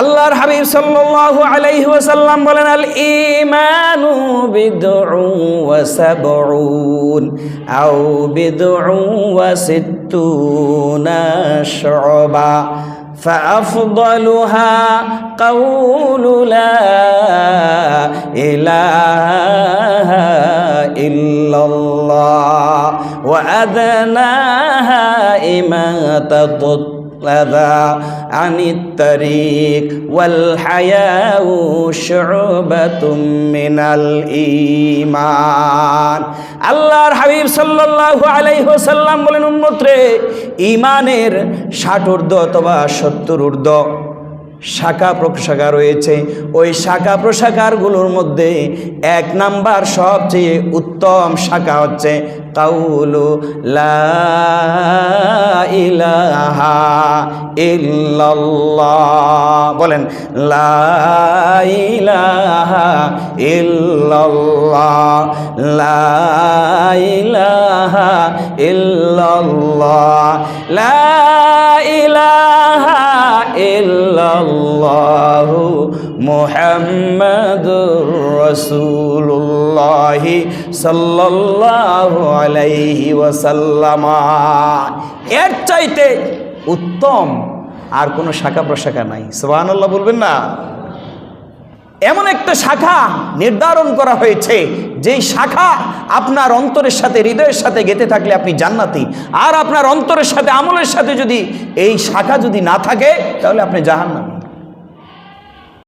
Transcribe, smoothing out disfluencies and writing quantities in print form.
আল্লাহর হাবিব সাল্লাল্লাহু আলাইহি ওয়াসাল্লাম বলেন, আল ঈমানু বিদউ ওয়া সাবউন আও বিদউ ওয়া সিত্তুনা শুবা فأفضلها قول لا إله إلا الله وأدناها إماتة الأذى عن الطريق والحياء شعبة من الإيمان। আল্লাহর হাবিব সাল্লাল্লাহু আলাইহি ওয়াসাল্লাম বলেন, উম্মত রে, ঈমানের 60 ঊর্ধ্ব অথবা 70 ঊর্ধ্ব শাখা প্রশাখা রয়েছে। ওই শাখা প্রশাখাগুলোর মধ্যে 1 নাম্বার সবচেয়ে উত্তম শাখা হচ্ছে কাউলু লা ইলাহা ইল্লাল্লাহ। বলেন, লা ইলাহা ইল্লাল্লাহ, লা ইলাহা ইল্লাল্লাহ, লা ইলাহা ইল্লাল্লাহু মুহাম্মাদুর রাসূলুল্লাহ সাল্লাল্লাহু আলাইহি ওয়াসাল্লাম। এর চাইতে উত্তম আর কোনো শাখা প্রশাখা নাই। সুবহানাল্লাহ বলবেন না? এমন একটা শাখা নির্ধারণ করা হয়েছে, যেই শাখা আপনার অন্তরের সাথে, হৃদয়ের সাথে গেঁথে থাকলে আপনি জান্নাতি। আর আপনার অন্তরের সাথে, আমলের সাথে যদি এই শাখা যদি না থাকে, তাহলে আপনি জাহান্নামী।